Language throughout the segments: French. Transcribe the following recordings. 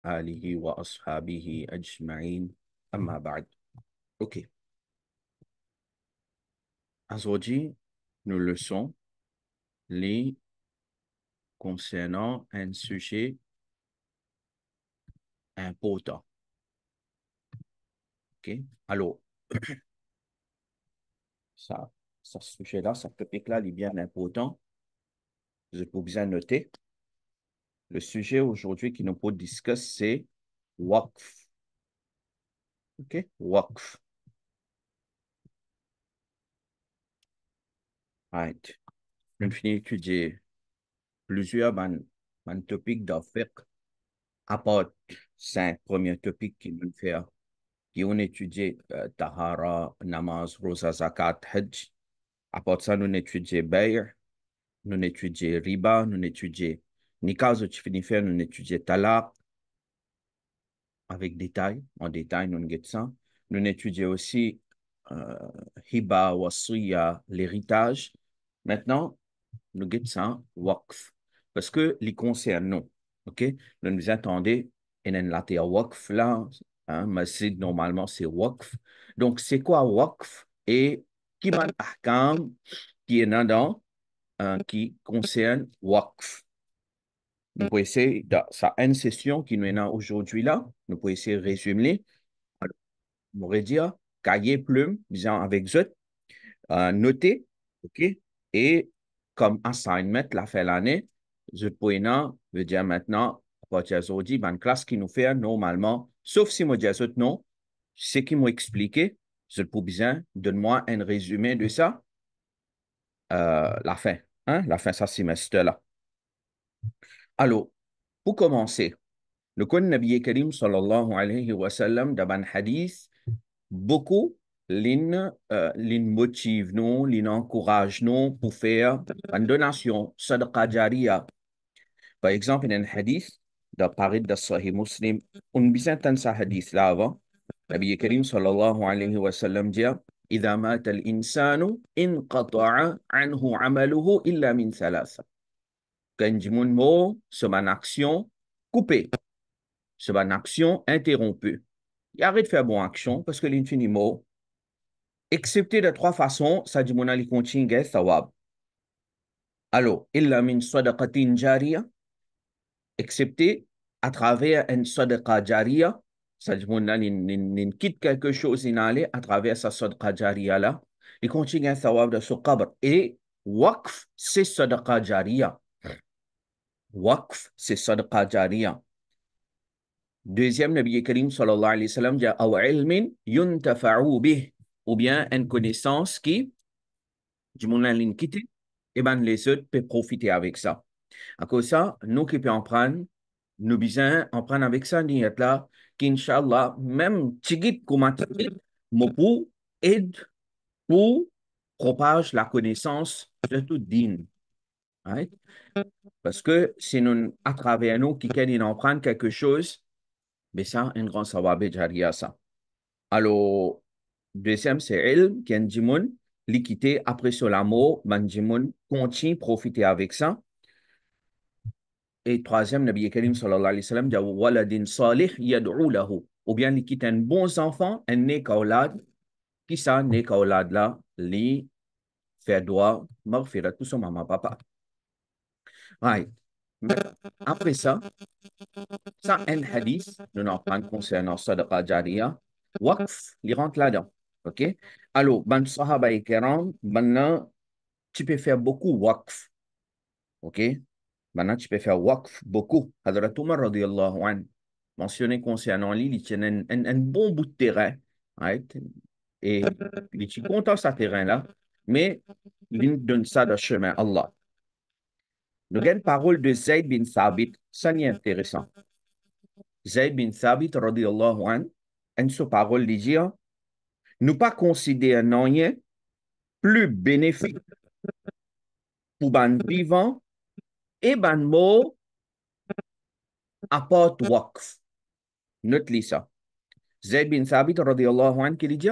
آله وأصحابه أجمعين أما بعد. OK. Aujourd'hui, nos leçons les concernant un sujet important. OK. Alors, ça, ce sujet-là, ce topic-là, il est bien important. Je peux bien noter. Le sujet aujourd'hui qui nous peut discuter, c'est Waqf. OK? Waqf. Right. Nous finissons d'étudier plusieurs topics d'affaires à part 5 premiers topics qui nous fait qui ont étudié Tahara, Namaz, Rosa, Zakat, Hajj. À part ça, nous avons étudié Bay', nous avons étudié Riba, nous avons étudié Nikaz, nous avons étudié Talaq, avec détail, en détail, nous avons ça. Nous avons étudié aussi Hiba, Wasiya, l'héritage. Maintenant, nous avons ça, Waqf. Parce que les concerne nous. OK? Nous attendons, et nous avons Waqf là, hein, masjid, normalement, c'est Waqf. Donc, c'est quoi Waqf? Et qui va ahkam qui est dans, qui concerne Waqf? Nous pouvons essayer, ça une session qui nous est aujourd'hui là, nous pouvons essayer de résumer. Alors, on pourrait dire, cahier, plume, disons avec eux, noter, OK? Et comme assignment, la fin de l'année, je peux veut dire maintenant, à partir d'aujourd'hui, une classe qui nous fait normalement, sauf si moi dis non, ce qui m'a expliqué, je peux bien, donne-moi un résumé de ça, la fin, hein? La fin de ce semestre-là. Alors, pour commencer, le Coran Nabi Karim sallallahu alayhi wa sallam, dans un hadith, beaucoup l'in motive nous, l'in encourage nous pour faire une donation, sadaqa jariya. Par exemple, il y a un hadith de Paris de Sahih Muslim. On a entendu ce hadith là avant. Nabi Karim sallallahu alayhi wa sallam dit إذا مات الإنسان انقطع عنه عمله إلا من ثلاثة. Quand un mot, c'est une action coupée, c'est une action interrompue. Il arrête de faire bonne action parce que l'infini mot, excepté de 3 façons, ça dit mon ali continue sawab. Alors, illa min sadaqatin jariya, excepté à travers une sadaqa jariya, ça dit mon ali quitte quelque chose in aller à travers sa sadaqa jariya là, il continue sawab de ce qabr. Et waqf, c'est sadaqa jariya. Waqf, c'est sadaqa jariya. Deuxième, Nabi Karim sallallahu alayhi wa sallam dit aw ilmin yuntafa'u bih, ou bien une connaissance qui du monde en ligne quitter, et ben les autres peuvent profiter avec ça. À cause de ça, nous qui pouvons en prendre, nous besoin en prendre avec ça, ni être là, qu'Inch'Allah, même tigit comment pour aide pour propage la connaissance de tout din. Right? Parce que si nous, à travers nous, qui qu'elle en prendre quelque chose, mais ça, un grand savoir jariya ça. Alors, deuxième, c'est ilm, qui est un djimoun, l'équité, après sur l'amour, man djimoun, continue profiter avec ça. Et troisième, Nabi Karim sallallahu alayhi wa sallam, dit waladin salih yad'u lahu. Ou bien l'équité, un bon enfant, un nek aulad, qui ça, nek aulad là, li fait droit, marfirat, tout son maman, papa. Right. Mais après ça, un hadith, nous en prenons concernant sadaqa jariya, waqf, il rentre là-dedans. OK? Alors, ban sahaba et kiram, maintenant, tu peux faire beaucoup waqf. OK? Maintenant, tu peux faire waqf beaucoup. Hadrat Umar radiyallahu anhu, mentionné concernant lui, il tient un bon bout de terrain. Right? Et il est content de ce terrain-là, mais il donne ça de chemin, Allah. Nous avons une parole de Zayd bin Thabit, ça n'est intéressant. Zayd bin Thabit, radiyallahu anhu, une seule parole dit, nous pas considérer rien plus bénéfique pour ban vivant et ban mort apporte waqf. Note-les ça. Zayd bin Thabit, radiyallahu anhu, qui dit,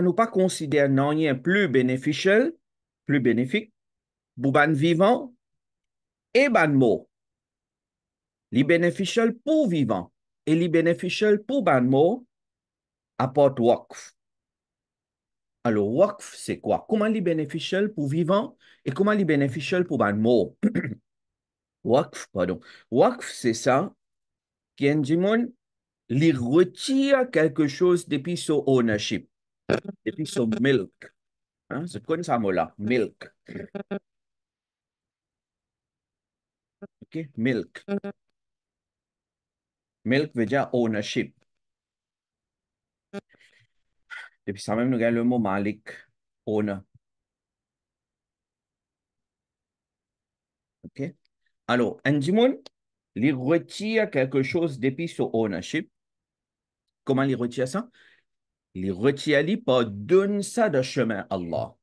nous pas considérer rien plus bénéficiel, plus bénéfique pour ban vivant et ban mort. Les bénéficiels pour vivant. et les bénéficiaires pour ban mot apporte waqf. Alors, waqf, c'est quoi? Comment les bénéficiaires pour vivant et comment les bénéficiaires pour ban mot? Waqf, pardon. Waqf, c'est ça qui est du monde, il retire quelque chose depuis son ownership, depuis son milk. Hein? C'est quoi ça, mot-là? Milk. OK? Milk. Milk veut dire ownership. Depuis ça même, nous avons le mot malik, owner. OK? Alors, un monde, il retire quelque chose depuis son ownership. Comment il retire ça? Il retire par donne ça de chemin Allah.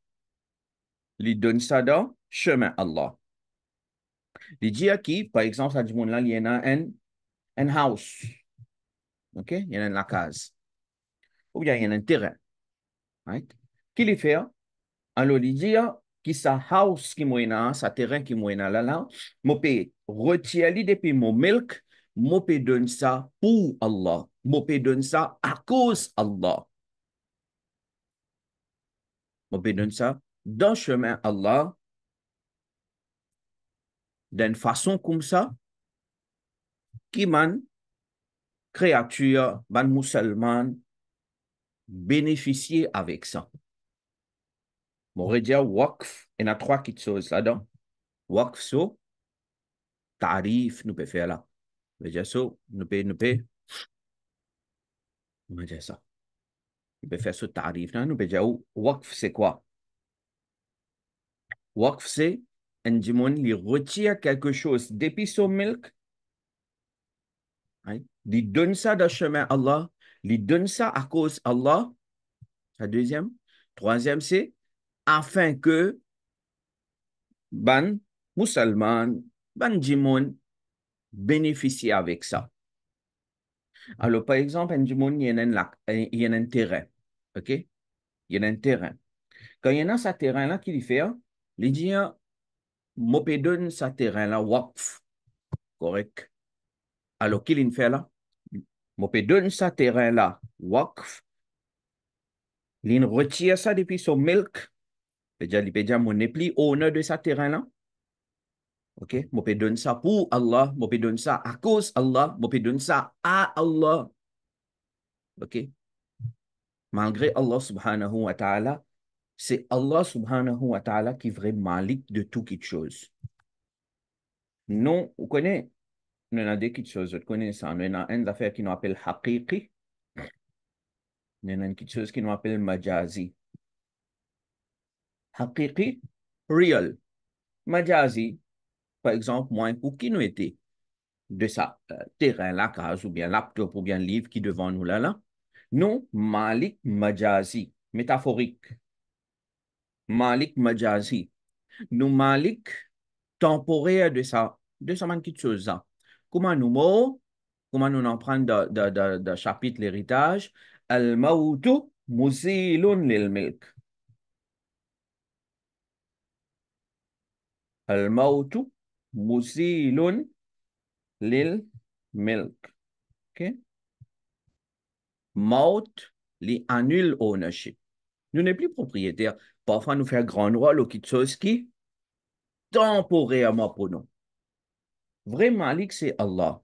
Il donne ça de chemin Allah. Il dit à qui, par exemple, à du monde là, il y en a un house. OK? Il y en a la case. Ou bien il y en a un terrain. Right? Qu'il y fait? Alors, il dit qui sa house qui moyena, sa terrain qui moyena là, moi peux retirer depuis mon milk, moi peux donner ça pour Allah. Moi peux donner ça à cause Allah. Moi peux donner ça dans le chemin Allah, d'une façon comme ça, qui man créature, man musulman, bénéficier avec ça. On va dire waqf, il y a trois petites choses là-dedans. Waqf, so, tarif, nous pouvons faire là. On va dire so, on va dire ça. Nous pouvons faire ce tarif là. Nous pouvons dire waqf, c'est quoi? Waqf, c'est un dimon, il retire quelque chose depuis son milk, hein? Il donne ça dans le chemin Allah, il donne ça à cause Allah. La deuxième. Troisième, c'est afin que ban musulman, ban dimon bénéficie avec ça. Alors, par exemple, un dimon, il y a un terrain. OK? Il y a un terrain. Quand il y a ce terrain-là qu'il fait, il dit, moi, je donne ce terrain-là, waqf. Correct? Alors, qu'il fait là? Moi, je donne ce terrain-là, waqf. Il retire ça depuis son milk. Il peut dire, mon n'est plus honneur de ce terrain-là. OK? Moi, je donne ça pour Allah. Moi, je donne ça à cause Allah. Moi, je donne ça à Allah. OK? Malgré Allah subhanahu wa ta'ala, c'est Allah subhanahu wa ta'ala qui est vrai malik de toutes choses. Non, vous connaissez, nous avons des petites choses, vous connaissez ça. Nous avons une affaire qui nous appelle haqiqi. Nous avons une petite chose qui nous appelle majazi. Haqiqi, real. Majazi, par exemple, moi, pour qui nous était de ça, terrain, la case, ou bien laptop, ou bien livre qui est devant nous là. Non, malik majazi, métaphorique. Malik majazi. Nous malik temporaire de ça petite chose là. Comment nous mots, comment nous en prendre de chapitre l'héritage, al-mawtu musilun lil milk. Al-mawtu musilun lil milk. OK? Maut li annule ownership. Nous n'est plus propriétaire. Parfois, nous faire grand droit, le quelque chose qui temporairement pour nous. Vrai Malik, c'est Allah.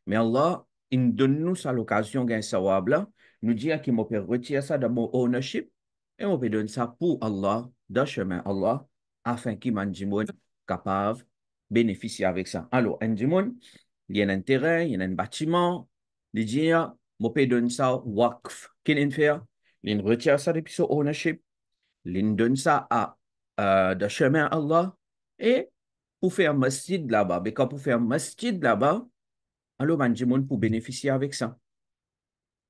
Mais Allah, il donne nous ça l'occasion d'un sawab là, nous dit qu'il m'a peut retirer ça de mon ownership et on peut donner ça pour Allah, dans le chemin Allah, afin qu'il m'a dit capable de bénéficier avec ça. Alors, un dimon, il y a un terrain, il y a un bâtiment, il dit, on peut donner ça waqf. Qu'il fait? Il retire ça depuis son ownership, il donne ça à de chemin Allah et pour faire masjid là-bas. Mais quand pour faire masjid là-bas, alors, ben, du monde pour bénéficier avec ça.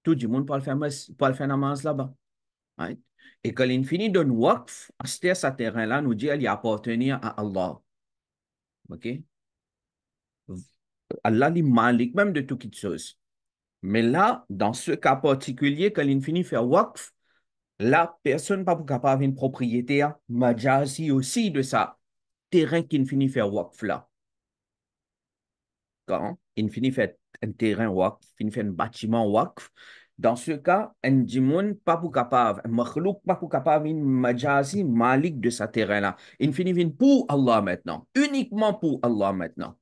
Tout le monde peut le faire namaz là-bas. Right? Et quand il finit de waqf, à ce terrain-là, nous dit qu'il appartenir à Allah. OK? Allah est malik même de toutes choses. Mais là, dans ce cas particulier, quand il finit de faire waqf, la personne n'est pas capable une propriété majazi aussi de ça terrain qu'il finit de faire waqf là. Quand il finit de faire un terrain waqf, il fait un bâtiment waqf. Dans ce cas, un djimoun pas pour capable, un makhlouk pas pour capable, une majazi malik de ce terrain-là. Il finit vient pour Allah maintenant, uniquement pour Allah maintenant.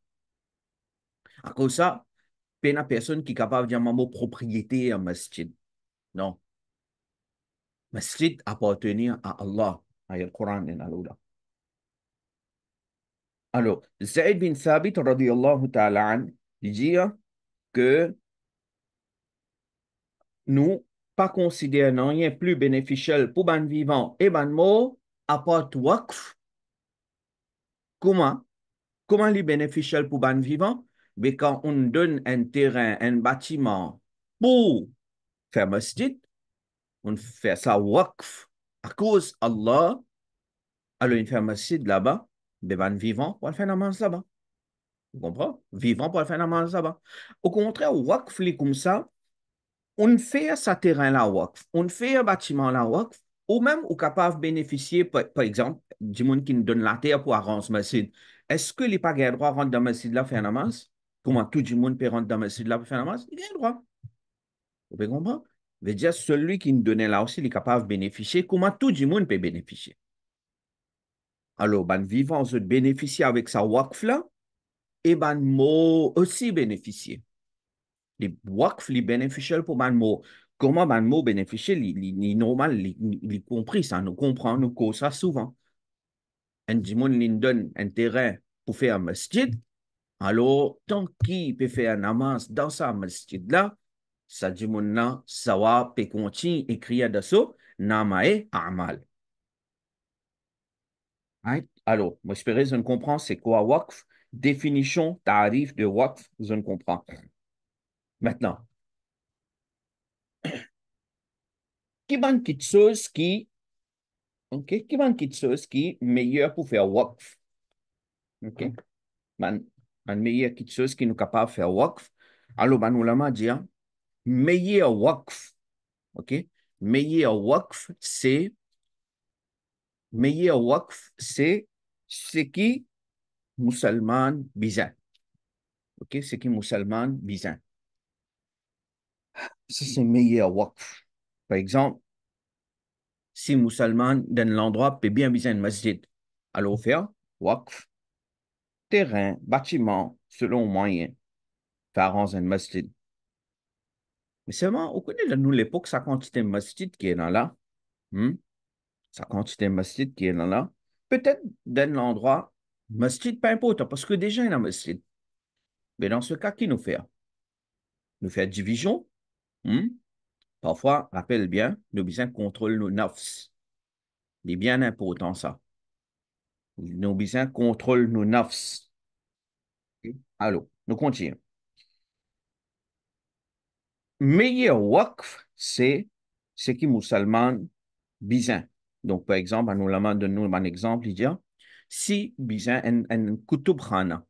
À cause de ça, il y a personne qui est capable de dire mot propriété à masjid. Non. Masjid appartenir à Allah. Ayat le Coran en Allah. Alors, Zayd bin Thabit, radiyallahu ta'ala an, il dit que nous, pas considérons rien plus bénéficiel pour ban vivant et ban mort, à part waqf. Comment? Comment il est bénéficiel pour ban vivant? Mais quand on donne un terrain, un bâtiment pour faire masjid, on fait ça waqf. À cause Allah, alors il fait un masjid là-bas, mais ban vivant, on faire namaz là-bas. Vous comprenez? Vivant pour faire namaz là-bas. Au contraire, waqf, est comme ça. On fait ce terrain-là waqf, on fait un bâtiment-là waqf, ou même on est capable de bénéficier, par exemple, du monde qui nous donne la terre pour arranger ce masjid. Est-ce que les pas le droit de rentrer dans le masjid là pour faire namaz? Comment tout le monde peut rentrer dans le masjid là pour faire namaz? Il a le droit. Vous pouvez comprendre? Veut dire, celui qui nous donnait là aussi, il est capable de bénéficier. Comment tout le monde peut bénéficier? Alors, ben, vivant, on bénéficier avec sa waqf là, et ben, moi aussi bénéficier. Les waqf, les bénéficiaires pour man mot. Comment man mot bénéficier, les normal, les compris, ça nous comprend, nous cause ça souvent. Un dimon lui donne un terrain pour faire un masjid, alors tant qu'il peut faire un namaz dans sa masjid là, ça dimon là, ça va peut continuer écrire de ça, namae a'mal. Right? Alors, moi j'espère que je comprends c'est quoi waqf, définition, tarif de waqf, je ne comprends. Maintenant, qui ban quelque chose qui OK? Qui va quelque chose qui est meilleur pour faire waqf? OK? Man, man meilleur quelque chose qui nous capable de faire waqf. Alors, man, nous l'avons dit, hein, meilleur waqf. OK? Meilleur waqf, c'est meilleur waqf, c'est ce qui musulman bizarre. OK? Ce qui musulman bizarre. Ça, c'est meilleur waqf. Par exemple, si musulman dans l'endroit peut bien bizarre une masjid, alors faire waqf, terrain, bâtiment, selon moyen. Faire un masjid. Mais seulement, on connaît nous l'époque, sa quantité de masjid qui est dans là. Hmm? Sa quantité de masjid qui est dans là. Peut-être dans l'endroit, masjid pas important parce que déjà il y a un masjid. Mais dans ce cas, qui nous fait? Nous fait division. Hmm? Parfois, rappelle bien, nous besoin contrôle nos nafs. C'est bien important ça. Nous besoin contrôle nos nafs. Alors, nous continuons. Meilleur waqf, c'est ce qui musulman bizin. Donc, par exemple, nous l'avons donné un exemple, il dit, si bizin un kutub khana,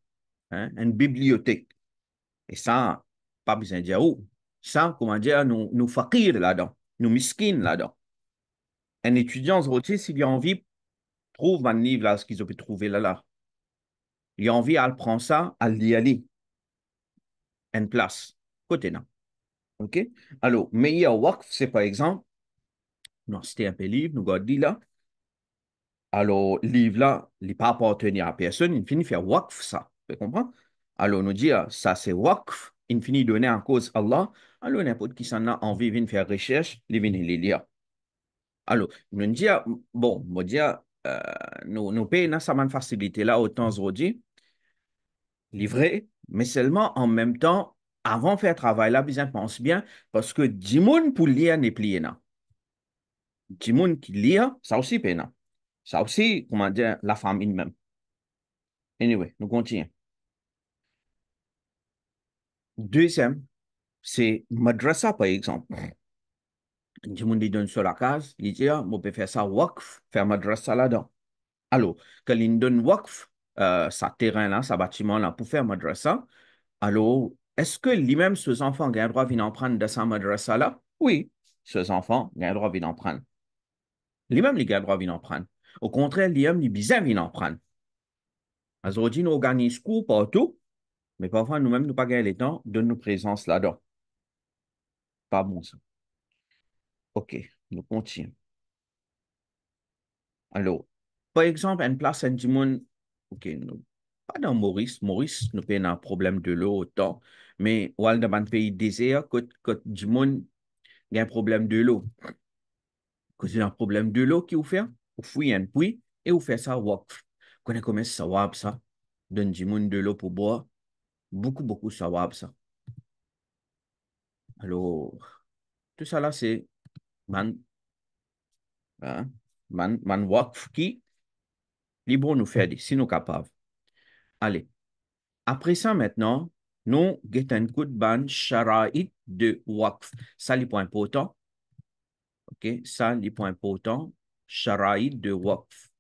hein, une bibliothèque, et ça, pas besoin de dire où, ça, comment dire, nous fakir là-dedans, nous miskin là-dedans. Un étudiant, s'il a envie, trouve un livre là, ce qu'ils ont pu trouver là. Il a envie, à prendre ça, à l'y aller, une place, côté là. OK? Alors, meilleur waqf, c'est par exemple, non, c'était un peu livre, nous avons dit là, alors, livre là, il n'est pas appartenir à personne, il finit faire waqf ça. Vous comprenez? Alors, nous dire, ça c'est waqf, il finit donner en cause Allah. Alors, n'importe qui s'en a envie de faire recherche, il vient les lire. Alors, nous dire, bon, nous dire, nous payons ça facilité là autant aujourd'hui, livré, mais seulement en même temps, avant de faire travail là, bien pense bien, parce que Dimoun pour lire n'est plié là. Dimoun qui lit, ça aussi peine. Ça aussi, comment dire, la famille même. Anyway, nous continuons. Deuxième, c'est madrasa, par exemple. Du monde lui donne sur la case, il dit, ah, on peut faire ça waqf, faire madrasa là-dedans. Alors, quand il donne waqf, sa terrain là, sa bâtiment là, pour faire madrasa, alors, est-ce que lui-même, ses enfants, ont le droit de venir prendre de sa madrasa là? Oui, ses enfants, ont le droit de venir prendre. Lui-même, il a le droit de venir prendre. Au contraire, lui-même, il a besoin de venir prendre. Aujourd'hui, nous organisons cours partout. Mais parfois, nous-mêmes, nous pas gagner le temps de nos présences là-dedans. Pas bon, ça. OK, nous continuons. Alors, par exemple, une place, un dimon, OK, pas dans Maurice. Maurice, nous avons un problème de l'eau autant, mais dans un pays désert, quand dimon, il y a un problème de l'eau. Quand il y a un problème de l'eau, qui vous fait? Vous fouillez un puits et vous faites ça, wakf. Vous connaissez comment ça va, ça? Donne dimon de l'eau pour boire. Beaucoup, beaucoup, ça va, ça. Alors, tout ça là, c'est man, hein, man wakf qui, libre nous faire, si nous capables. Allez. Après ça, maintenant, nous get un coup de ban sharaït de waqf. Ça, les points importants. OK? Ça, les points importants. Sharaït de waqf.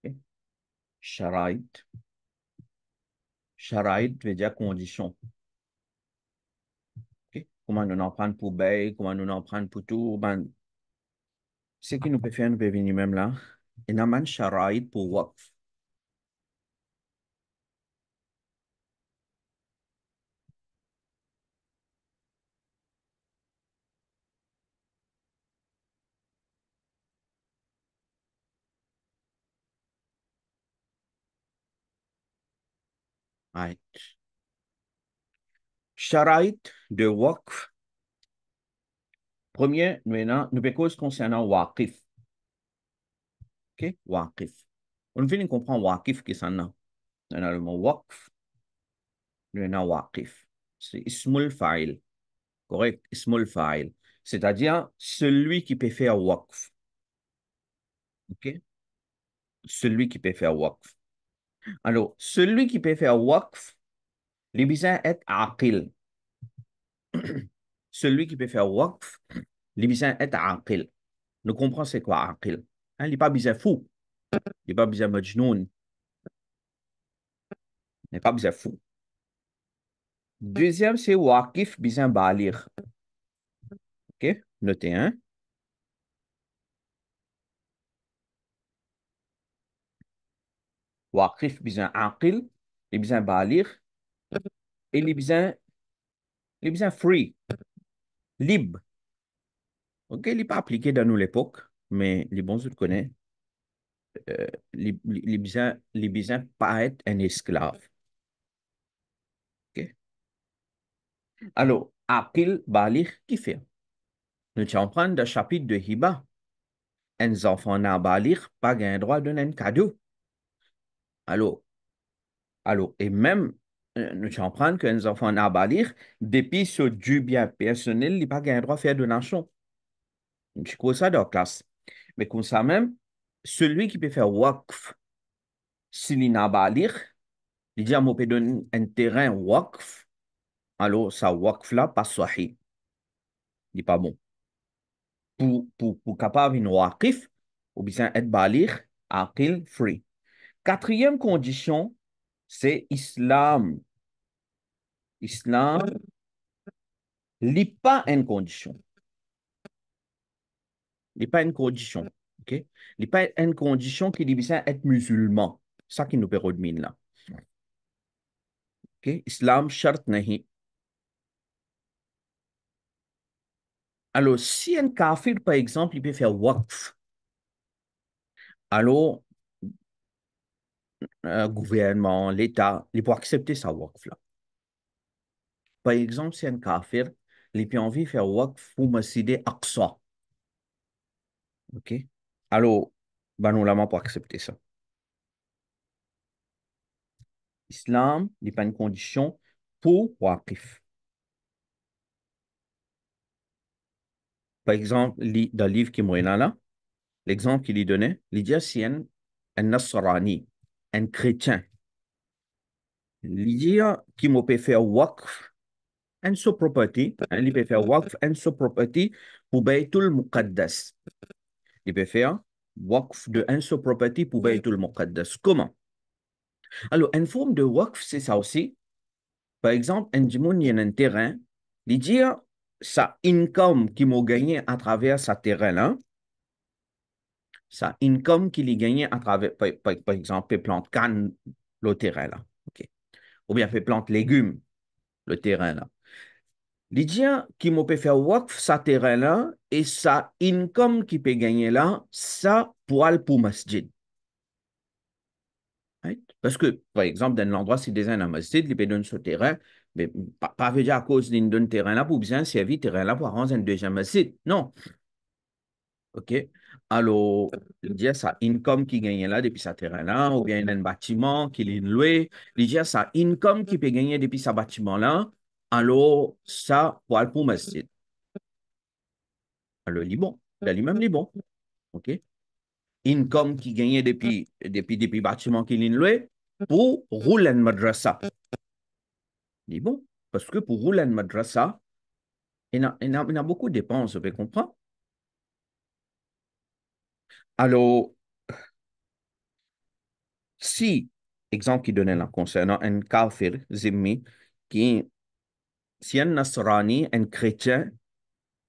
OK? Sharaït. Sharaït veut dire condition. OK? Comment nous en prendre pour bail, comment nous en prendre pour tout. Ben, ce qui nous peut faire, nous peut venir même là. Et nous avons sharaït pour waqf. Right. Sharaït de waqf. Premier, nous pouvons cause concernant waqif. OK? Waqif. On vient de comprendre waqif qui s'en a. On a le mot waqf, on a waqif. C'est ismul fa'il. Correct? Ismul fa'il. C'est-à-dire celui qui peut faire waqf. OK? Celui qui peut faire waqf. Alors, celui qui peut faire waqf, il besoin est aqil. Celui qui peut faire waqf, il besoin est aqil. Nous comprenons c'est quoi aqil. Hein, il n'est pas besoin fou. Il n'est pas besoin majnoun. Il n'est pas besoin fou. Deuxième, c'est waqif besoin balir. OK? Notez un. Waqif besoin aqil, il besoin balir, et il besoin free, libre. OK, il n'est pas appliqué dans nous l'époque, mais les bons autres connaissent. Les besoin pas être un esclave. OK? Alors, aqil, balir, qui fait? Nous allons prendre le chapitre de Hiba. Un enfant n'a balir, pas un droit de donner un cadeau. Alors, et même, nous allons prendre qu'un enfant n'a balir, depuis ce du bien personnel, il n'a pas un droit de faire donation. Je trouve ça dans la classe. Mais comme ça même, celui qui peut faire waqf, s'il n'a pas à lire, il dit à moi, peut donner un terrain waqf, alors ça waqf là, pas sahih. Il n'est pas bon. Pour capable une waqif, ou bien être balir, aqil, free. Quatrième condition, c'est islam. Islam n'est pas une condition. Il n'est pas une condition. OK? Il n'est pas une condition qui dit bien être musulman. Ça qui nous permet de là. OK? Islam, charte nahi. Alors, si un kafir, par exemple, il peut faire waqf, alors, gouvernement, l'État, il peut accepter sa waqf là. Par exemple, si un kafir, il peut envie de faire waqf pour Masjid Aqsa. OK? Alors, ben, nous l'avons pas accepter ça. Islam n'est pas une condition pour waqf. Par exemple, dans le livre qui est là, l'exemple qu'il y donnait, il dit si un Nasrani, un chrétien, il dit qu'il peut faire waqf un sous property, il peut faire waqf un sous property pour Baytul Muqaddas. Il peut faire waqf de un sous property pour Baytul Muqaddas. Comment? Alors, une forme de waqf, c'est ça aussi. Par exemple, un dimoun, il y a un terrain, il dit sa income qu'il m'a gagné à travers ce terrain-là, sa income qu'il y gagne à travers, par exemple, il plante canne le terrain là. OK. Ou bien il plante légumes le terrain là. L'idée qui m'a peut faire work sa terrain là et sa income qui peut gagner là, ça pour masjid. Right? Parce que, par exemple, dans l'endroit, si des un masjid, il peut donner ce terrain, mais pas veut dire à cause d'un terrain là pour bien servir terrain là pour arranger un deuxième masjid. Non. OK? Alors, l'idée, ça income qui gagne là depuis sa terrain là, ou bien un bâtiment qui est loué. L'idée, ça income qui peut gagner depuis ce bâtiment là, alors ça pour masjid. Alors, il est bon. Lui-même, il est bon. OK? Income qui gagne depuis bâtiment qui est loué pour rouler une madrasa. Il est bon. Parce que pour rouler une madrasa, il y a beaucoup de dépenses, vous comprenez? Alors, si, exemple qui donnait là, concernant un kafir, zimmi, qui, si un nasrani, un chrétien,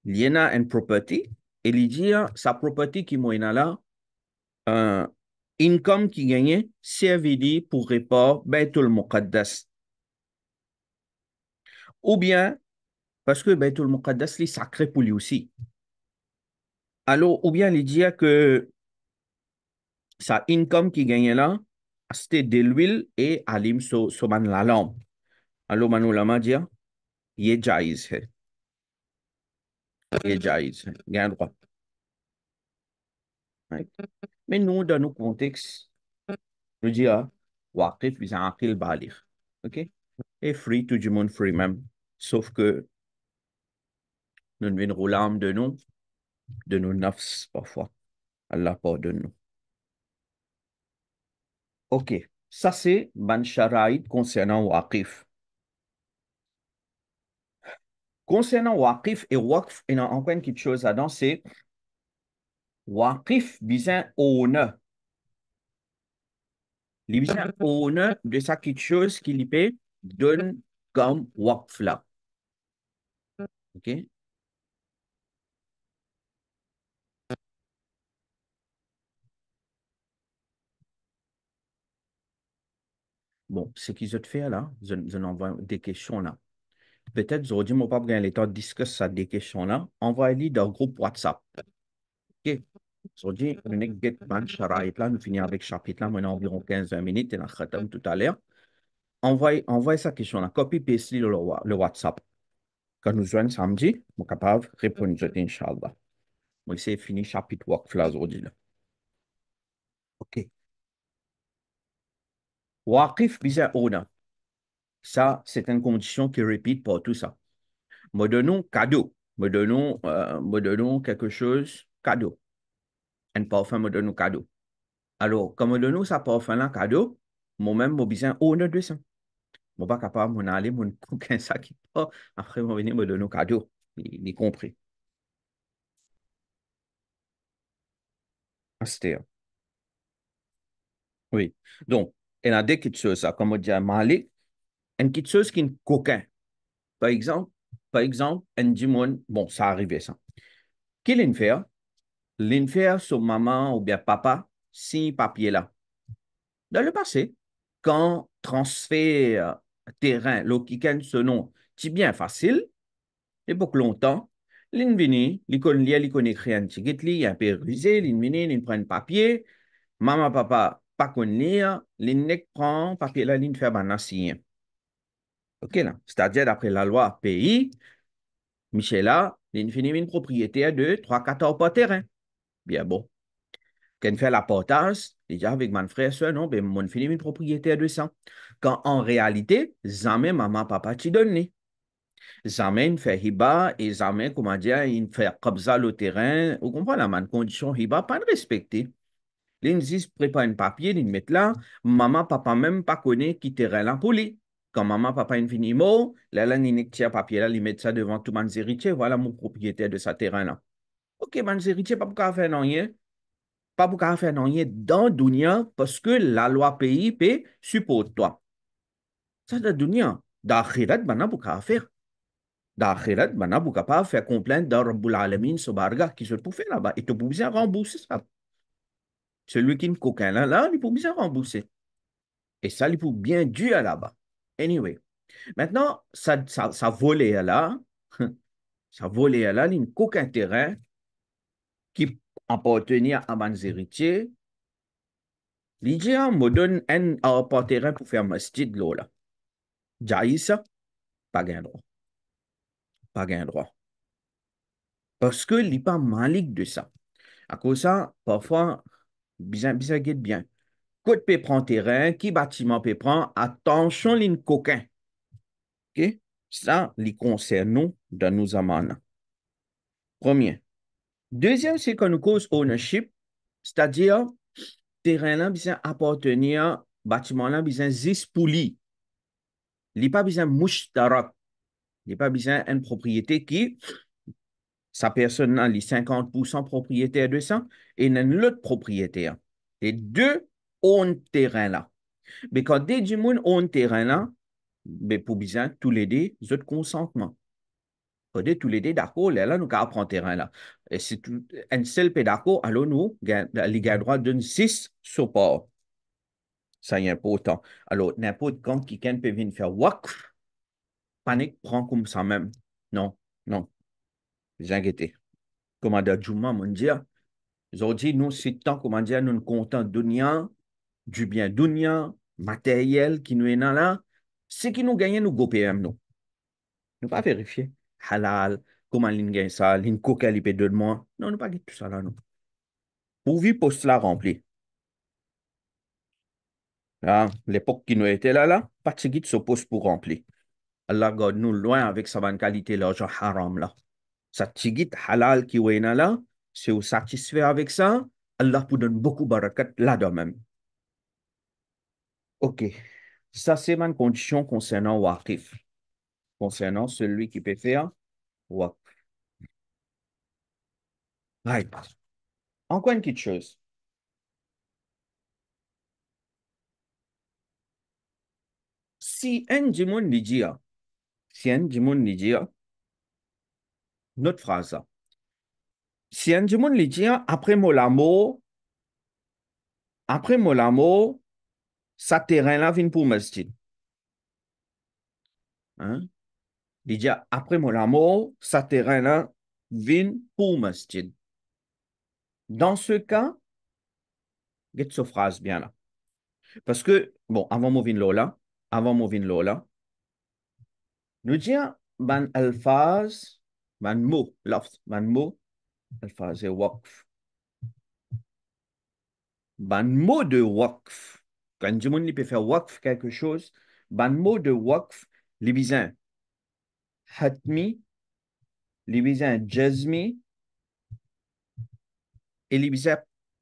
il y a une property, et il dit, sa property qui est là, un income qui gagne, servit pour répondre, Baitul Muqaddas. Ou bien, parce que Baitul Muqaddas, est sacré pour lui aussi. Alors, ou bien il dit que sa income qui gagne là, c'était de l'huile et alim so man la lampe. Alors, Manu Lama dit, il est jaiz, il est jaiz, il a un droit. Right? Mais nous, dans nos contextes, nous disons, Waqif, ils ont aqil balir. OK? Et free, tout le monde free même. Sauf que nous devons rouler de nos nafs parfois. Allah pardonne-nous. OK. Ça, c'est ban sharaïd concernant Waqif. Concernant Waqif et Waqf, il y a encore une petite chose là-dedans, c'est Waqif besoin honneur. Il besoin honneur de ça quelque chose qu'il peut donne comme Waqf là. OK? Bon, ce qu'ils ont fait là, je envoie des questions là. Peut-être aujourd'hui, mon papa gagne le temps de discuter ça des questions là. Envoyez-les dans le groupe WhatsApp. OK? Aujourd'hui, on est get man sharaït là, nous finissons avec chapitre là, maintenant environ 15-20 minutes, et on a khatam tout à l'heure. Envoyez sa question là, copy-paste le WhatsApp. Quand nous joignons samedi, on est capable de répondre, Inch'Allah. Moi, c'est fini chapitre work là aujourd'hui là. OK. Waqif bizarre ona. Ça, c'est une condition qui répète pour tout ça. Me donnons cadeau. Me donnons quelque chose cadeau. Un parfum me donne cadeau. Alors, comme me donne ça parfum là cadeau, moi-même, je besoin honneur de ça. Je ne suis pas capable de aller, mon aucun ça qui part. Après, je venir me donner cadeau. Il compris. C'était. Oui. Donc, il y a des petites choses, ça, comme on dit à Malik, une petite chose qui est coquin. Par exemple, un dimon, bon, ça arrivait ça. Qui l'infère? L'infère sur maman ou bien papa, si papier là. Dans le passé, quand transfert terrain, le kiken ce nom, c'est bien facile, et pour longtemps, l'invini, l'icône écrit un ticket, li, un peu rusé, l'invini, il prend un papier, maman, papa, pas qu'on lire, l'innek prend papier là, l'in fait ban signer. OK là. C'est-à-dire, d'après la loi pays, Michela, l'infini une propriétaire de 3-4 par terrain. Bien bon. Quand fait la portage, déjà avec mon frère, soeur, non, ben, mon fini une propriétaire de ça. Quand en réalité, jamais maman, papa t'y donne. Jamais il fait hiba et jamais, comment dire, il fait comme ça le terrain. Vous comprenez la man condition hiba, pas de respecter. L'insis prépare un papier, il met là, maman, papa même pas connaît qui terrain là pour lui. Quand maman, papa, il finit mot, là, il tient papier là, il met ça devant tout mon héritier, voilà mon propriétaire de ce terrain là. Ok, mon héritier, pas pour faire rien, pas pour faire rien dans le dunya parce que la loi pays peut supporte toi. Ça, dans le dunya, dans l'akhirat, ben, pour faire. Dans l'akhirat, ben, pour faire complainte dans Rabbul Alamin, ce barga qui se trouve là-bas. Et tu peux bien rembourser ça. celui qui est coquin là, il faut bien rembourser. Et ça, il faut bien dû à là-bas. Anyway, maintenant, ça volait là, ça volait là, il y a coquin terrain qui appartenait à mes héritiers. Il dit, ah, me donne un terrain pour faire masjid là. J'ai ça, pas gain droit. Pas gain droit. Parce que il n'est pas malik de ça. À cause de ça, parfois, bien, bien, bien. Côte peut prendre terrain, qui bâtiment peut prendre, attention, ligne coquin. OK? Ça, les concerne nous dans nos amana. Premier. Deuxième, c'est qu'on nous cause ownership, c'est-à-dire, terrain là, bien appartenir, bâtiment là, bien zis pour lui. Il n'est pas besoin mouchtarak. Il n'est pas besoin une propriété qui, sa personne a les 50% propriétaire de ça et l'autre propriétaire. Les deux ont terrain là. Mais quand des gens ont terrain là, mais pour bien tous les deux, ils ont consentement. Pour tous les deux d'accord, là, nous avons terrain là. Et si un seul peut d'accord, alors nous, les gars droit donne 6 supports. Ça est important. Alors, n'importe quand quelqu'un peut venir faire wak, panique, prend comme ça même. Non, non, vous inquiétez. Commandant Juma, mon Dieu, ils ont dit, nous, c'est tant, comment dire, nous comptons dunya, du bien dunya, matériel qui nous est là, ce qui nous gagne, nous go PM, nous. Nous pas vérifier. Halal, comment l'on gagne ça, l'on coca, il peut de moi. Non, nous pas tout ça là, non. Pourvu poste là rempli. Ah, l'époque qui nous était là, pas de ce qui se pose pour remplir. Allah garde nous loin avec sa bonne qualité, l'argent haram là. Sa tigit halal qui est là, si vous satisfait avec ça, Allah vous donne beaucoup de barakat là-dedans même. OK. Ça, c'est ma condition concernant Waqif. Concernant celui qui peut faire Waqf. Right. Encore une petite chose. Si un Jimoun lui dit, si un Jimoun lui dit, notre phrase, si un Jimoun lui dit, après Molamo, ça terrain-là vient pour masjid. Hein? Il dit, après Molamo, ça terrain-là vient pour masjid. Dans ce cas, get cette phrase bien là. Parce que, bon, avant Movin Lola, nous disons, ban alphaz, ban mot, lafz, ban mot, alphaz et waqf. Ban mot de waqf. Quand du monde peut faire waqf quelque chose, ban mot de waqf, les bisins hatmi, les bisins jazmi et les bisins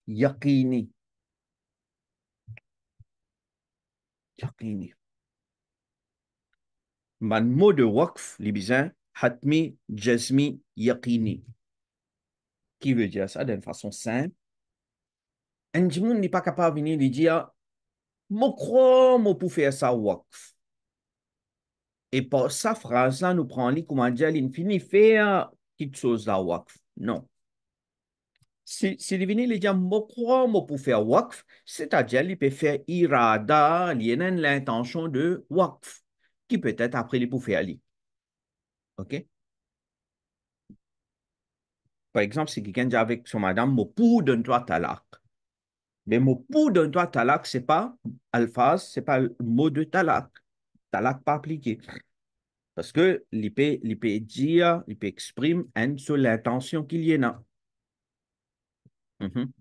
yaqini. Yaqini. Ban mot de waqf, les bisins hatmi, jazmi, yaqini. Qui veut dire ça d'une façon simple? Un du monde n'est pas capable de venir lui dire, moi crois, moi pour faire ça waqf. Et par sa phrase-là, nous prenons les comment dire, il finit faire quelque chose là waqf. Non. Si il vient lui dire, moi crois, moi pour faire waqf, c'est-à-dire, il peut faire irada, il a l'intention de waqf, qui peut-être après, il peut faire lui. OK? Par exemple, si quelqu'un dit avec son madame, moi pour donne-toi talak. Mais mon pour donne-toi talak, c'est pas alphaz, c'est pas le mot de talak. Talak pas appliqué. Parce que l'IP dire, l'IP exprime une seule intention qu'il y en a. Mhm.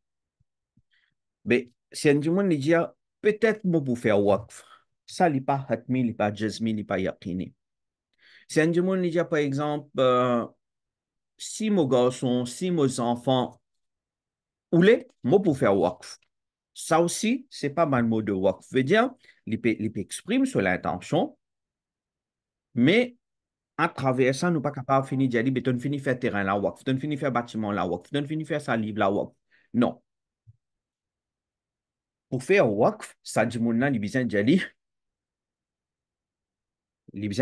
Mais si un du monde dit, peut-être moi pour faire waqf, ça n'est pas hatmi, n'est pas jazmi, n'est pas yaqini. Si un du monde dit, par exemple, si mon garçon, si mes enfants, ou les, moi pour faire waqf. Ça aussi, c'est pas mal mot de waqf. Veut dire, l'IP exprime sur l'intention, mais à travers ça, nous ne sommes pas capables de finir de dire, tu finis faire terrain la waqf, tu finis faire bâtiment la waqf, tu finis faire ça livre la waqf. Non. Pour faire waqf, ça dit mon nom, il besoin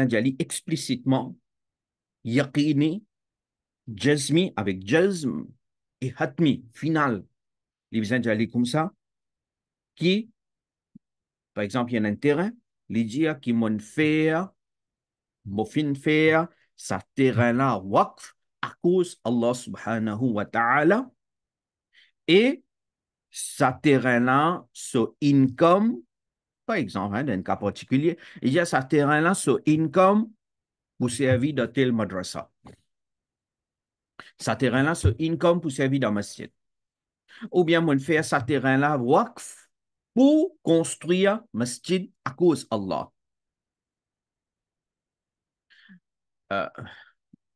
d'y explicitement, yaqini, jazmi avec jazm et hatmi, final. Les besoins d'aller comme ça, qui, par exemple, il y a un terrain, les dit qui m'ont fait, m'ont fin faire, ça terrain-là, waqf, à cause Allah subhanahu wa ta'ala, et ça terrain-là, ce income, par exemple, dans un cas particulier, il y a ça terrain-là, ce income, pour servir dans tel madrasa. Ça terrain-là, ce income pour servir dans masjid. Ou bien, on fait ça terrain-là, waqf, pour construire masjid à cause Allah. Euh,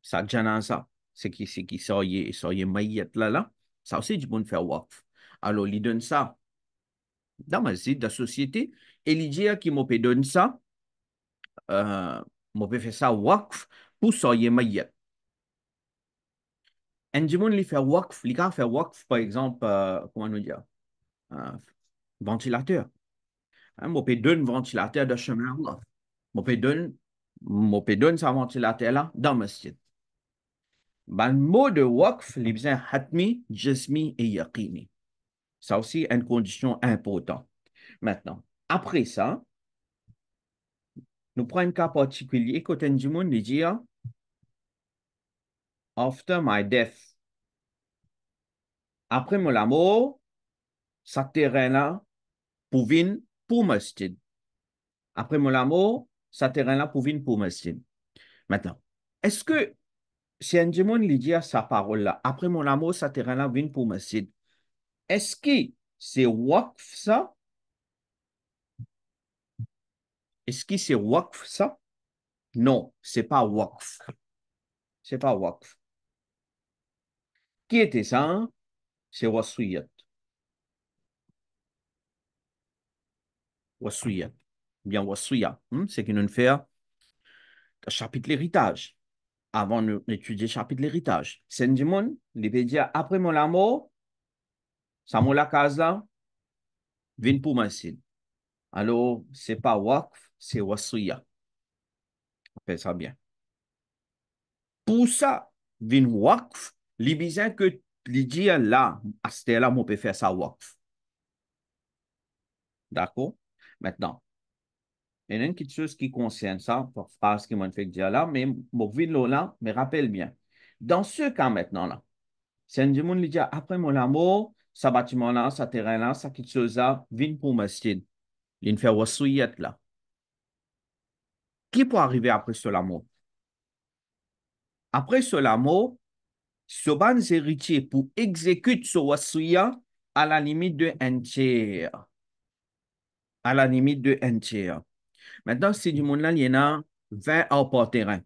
ça, janaza, c'est qui soyez maïet là, ça aussi, du bon faire waqf. Alors, il donne ça dans masjid, dans la société, et il dit qu'il m'a donné ça, m'a fait ça waqf pour soyez maïet. Un du monde, il fait waqf, il fait waqf, par exemple, comment nous dire, euh, ventilateur. Mon peut donner un ventilateur de chemin là. Mon peut donner ce ventilateur là dans le masjid. Ben, le mot de waqf, il besoin hatmi, jasmi et yaqini. Ça aussi, une condition importante. Maintenant, après ça, nous prenons un cas particulier. Quand un du monde dit, after my death, après mon mort, ça terrain là, pour venir pour masjid. Après mon mort, ça terrain là, pour venir pour masjid. Maintenant, est-ce que si un démon lui dit à sa parole là, après mon amour, ça terrain-là vient pour masjid, est-ce que c'est waqf ça? Est-ce que c'est waqf ça? Non, c'est pas waqf. C'est pas waqf. Qui était ça? Hein? C'est wasiyat. Wasiyat. Bien wasiya. C'est qu'il nous fait un chapitre l'héritage. Avant d'étudier le chapitre l'héritage. C'est un démon, il peut dire après mon amour, ça m'a la case là, vient pour masjid. Alors, c'est pas waqf, c'est wasiya. Faites ça bien. Pour ça, vin waqf, li bizin que li dit là, à ce là, on peut faire ça waqf. D'accord? Maintenant, il y a une petite chose qui concerne ça, pour phrase qui m'a fait dire là, mais mon vin là, me rappelle bien. Dans ce cas maintenant là, c'est un monde qui dit après mon amour, ça bâtiment là, ça terrain là, ça quelque chose là, vin pour masjid. Il fait wasiyat là. Qui peut arriver après ce l'amour? Après ce l'amour, ce ban héritier pour exécuter ce wasiya à la limite de un tiers. À la limite de un tiers. Maintenant, si du monde là, il y en a 20 en par terrain.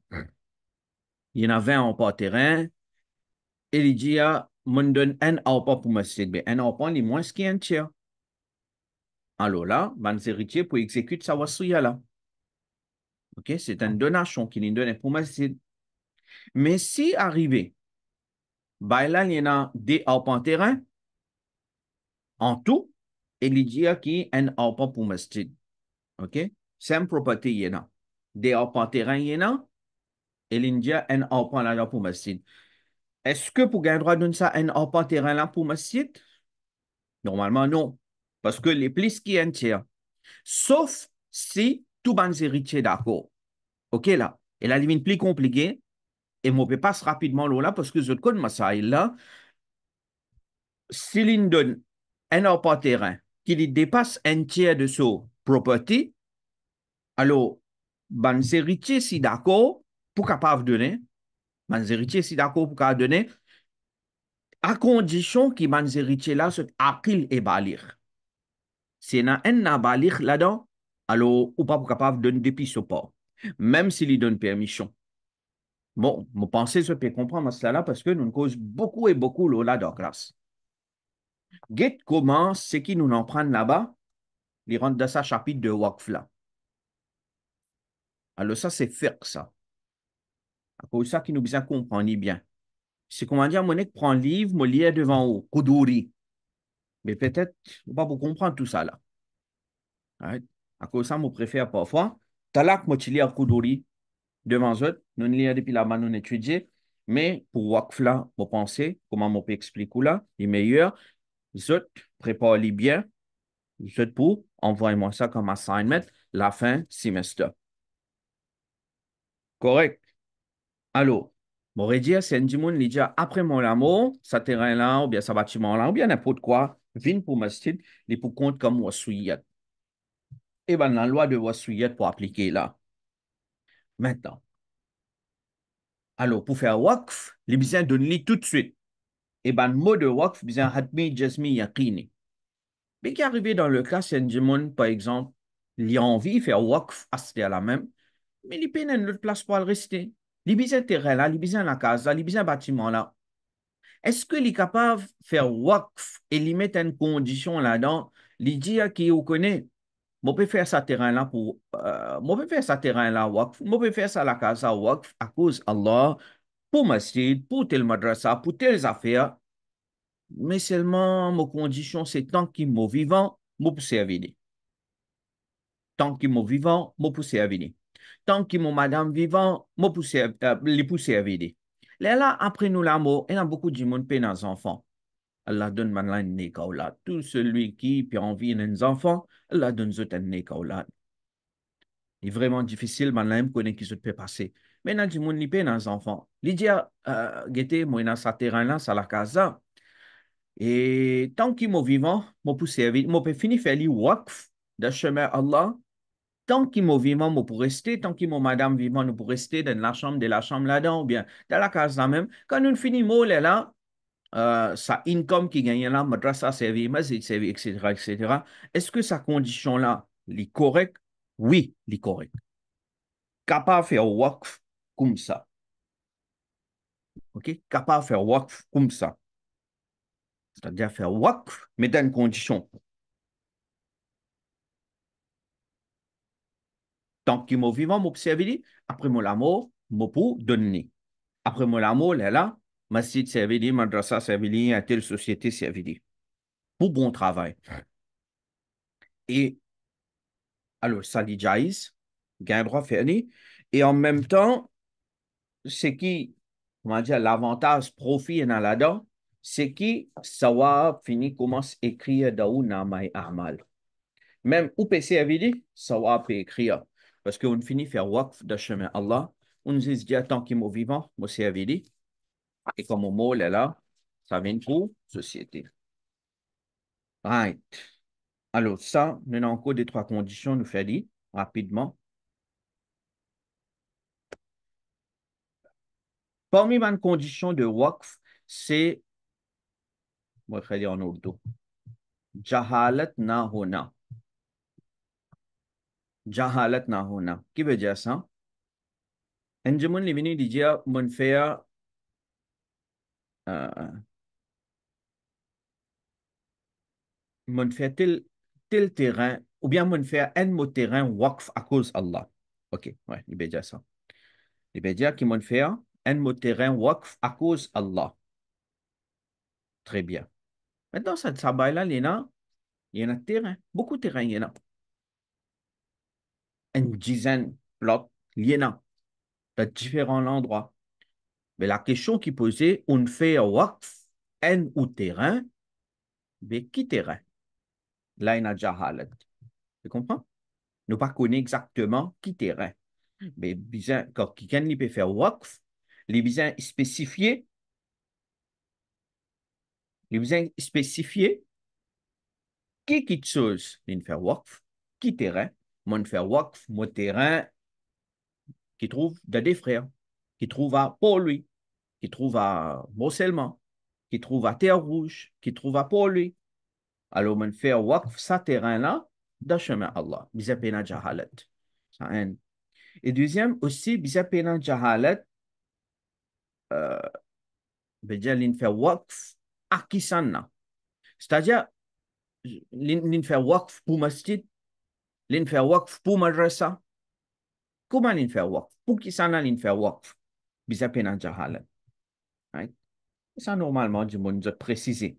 Il y en a 20 en par terrain. Et il dit, mon donne un apport pour me céder. Un apport, il est moins qu'un tiers. Alors là, ban héritier pour exécuter sa wasiya là. OK? C'est une donation qu'il donne pour me céder. Mais si arrivé, bah là, il y en a des en terrain en tout, et il dit qu'il y a un apport pour me céder. OK? Same property, il y en a. Des apport terrain, il y en a. Et l'India, un apport là pour me céder. Est-ce que pour gagner droit de ça, un apport terrain là pour me céder? Normalement, non. Parce que les plus qui un tiers. Sauf si tout ban héritier d'accord. OK là. Et la limite plus compliquée, et je ne passe rapidement là parce que je connais ça là. Si l'on donne un apport terrain qui dépasse un tiers de son property, alors, ban héritier si d'accord pour capable donner, ban héritier si d'accord pour capable donner, à condition que ban héritier là soit akil et balir. Si y a un balir là-dedans, alors, ou pas capable de donner depuis support, même s'il lui donne permission. Bon, vous pensez que je peux comprendre cela parce que nous cause beaucoup et beaucoup là dans la classe. Get comment, ce qui nous en prennent là-bas, ils rentrent dans sa chapitre de Waqf là. Alors, ça, c'est faire ça. C'est ça qui nous besoin comprendre bien. C'est comment dire, mon prend le livre, me lire devant vous, Koudouri. Mais peut-être, pas pour comprendre tout ça là. Right? À cause de ça, je préfère parfois. Talak, moi, tu lis Koudouri devant eux. Nous lisons depuis là-bas, nous étudions. Mais pour Waqf là, vous pensez, comment on peut expliquer là, il est meilleur. Zut, prépare-les bien. Zut pour, envoie-moi ça comme assignment, la fin semestre. Correct. Alors, m'aurait dit, c'est un monde, il dit, après mon amour, ça terrain-là, ou bien ça bâtiment-là, ou bien n'importe quoi, viens pour masjid, il pour compte comme wassouyat. Et ben, la loi de wassouyat pour appliquer là. Maintenant, alors, pour faire waqf, les besoin donne-les tout de suite. Et ben, le mot de waqf, besoin hatmi, jasmi, yaqini. Mais qui est arrivé dans le cas, c'est un monde, par exemple, il a envie de faire waqf, à la même, mais il peine une autre place pour le rester. Les besoin terrain là, les besoin la casa, les besoin bâtiment là. Est-ce qu'il est capable de faire waqf et lui mettre une condition là-dedans, lui dire qu'il connaît, moi peux faire ça terrain là pour, moi peux faire ça terrain là waqf, moi peux faire ça la casa waqf à cause Allah, pour masjid, pour tel madrasa, pour telles affaires, mais seulement mes conditions c'est tant qu'il m'est vivant, moi peux servir. Tant qu'il m'est vivant, moi peux servir. Tant qu'il m'est madame vivant, moi peux servir, les peux servir. Là, après nous l'amour, il y a beaucoup de monde qui ont des enfants. Allah donne maintenant une nekaoula. Tout celui qui a envie d'un enfant, Allah donne un nekaoula. C'est vraiment difficile, maintenant, je connais qui se peut passer. Maintenant, du monde, il paye dans enfants. Il dit, guettez, moi, dans sa terrain là, ça la casa. Et tant qu'il est vivant, moi, pour servir, moi, peux finir faire les waqf de chemin Allah. Tant qu'il est vivant, moi, pour rester. Tant qu'il est madame vivant, nous pour rester dans la chambre, de la chambre là-dedans, ou bien dans la case là même. Quand nous finissons là, sa income qui gagne là, madrasa servi, masjid servi, etc., etc. Est-ce que sa condition-là, est correcte? Oui, elle est correcte. Capable de faire waqf comme ça. OK? Capable de faire waqf comme ça. C'est-à-dire faire waqf, mais dans une condition. Tant qu'il est vivant, m'observe, après mon amour, je peux donner. Après mon amour, là, masjid servi, madrasa servi, à telle société servi. Pour bon travail. Et alors, ça dit jaïs, gain droit ferni. Et en même temps, c'est qui, comment dire, l'avantage profit dans là-dedans, c'est qui savoir finir commence à écrire dans Namai Amal. Même au PC avait dit, savoir peut écrire. Parce qu'on finit faire waqf de chemin Allah. On nous dit, tant qu'il est vivant, moi c'est avait dit. Et comme au mot est là, ça vient pour société. Right. Alors, ça, nous avons encore des trois conditions, nous fait dire rapidement. Parmi les conditions de waqf, c'est, moi, je vais dire en urdu, jahalat na hona. Jahalat na hona. Qui veut dire ça? Un jour, il est venu dire, euh, mon faire tel terrain, ou bien mon faire un mot terrain waqf à cause Allah. OK, ouais, il veut dire ça. Il veut dire qu'il m'ont fait un mot terrain waqf à cause Allah. Très bien. Maintenant, ça là, il y en a terrain, beaucoup de terrain, il y en a. Une dizaine de plots, il y en a, de différents endroits. Mais la question qui posait, on fait waqf, un ou terrain, mais qui terrain? Là, il y a jahalat. Tu comprends? Nous ne connaissons pas exactement qui terrain. Mais bien, quand quelqu'un peut faire waqf, les besoins spécifiés, les besoins spécifiés, qui chose, il fait waqf, qui terrain, mon faire waqf, mon terrain, qui trouve des frères, qui trouve à Port-Louis, qui trouve à Morcellement, qui trouve à Terre-Rouge, qui trouve à Port-Louis. Alors, on fait waqf, ça terrain-là, dans le chemin Allah. Bisa pena jahalat. Ça, un. Et deuxième, aussi, bisa pena jahalat, euh, veut dire, l'in fait waqf, akisanna. C'est-à-dire, l'in fait waqf pour masjid, l'in fait waqf pour madrasa. Comment l'in fait waqf? Pour qui ça l'in fait waqf? Bisa pena jahalat. Right? Ça, normalement, du monde doit préciser.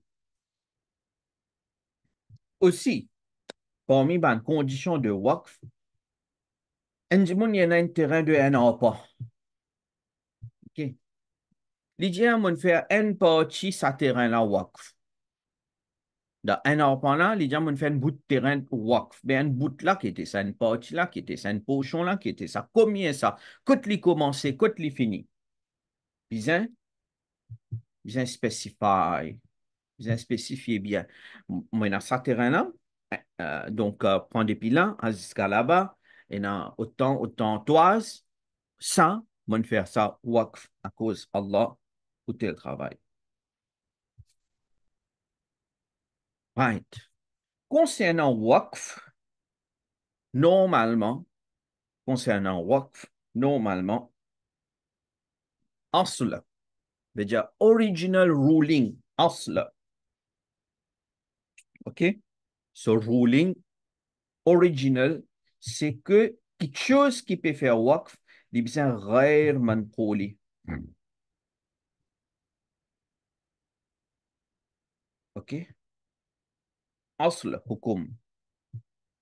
Aussi, parmi les conditions de waqf, il y a un terrain de un pas. OK. L'idée, on fait un partie sa terrain là waqf. Dans un arpent là, les gens m'ont fait un bout de terrain waqf. Ben, un bout là qui était ça, une partie là qui était ça, un pochon là qui était ça. Combien ça? Quand les commencé, quand les fini. Bien, bien spécifié. Bien spécifié bien. Moi, dans ce terrain-là, donc, prends des pilons jusqu'à là-bas, et dans autant toise, ça, moi, faire ça, waqf, à cause Allah, pour tel travail. Right. Concernant waqf, normalement, concernant waqf, normalement, asla, veut dire original ruling, asla, OK? Ce ruling original, c'est que quelque chose qui peut faire waqf, il besoin غير منقولي. OK? أصل حكم.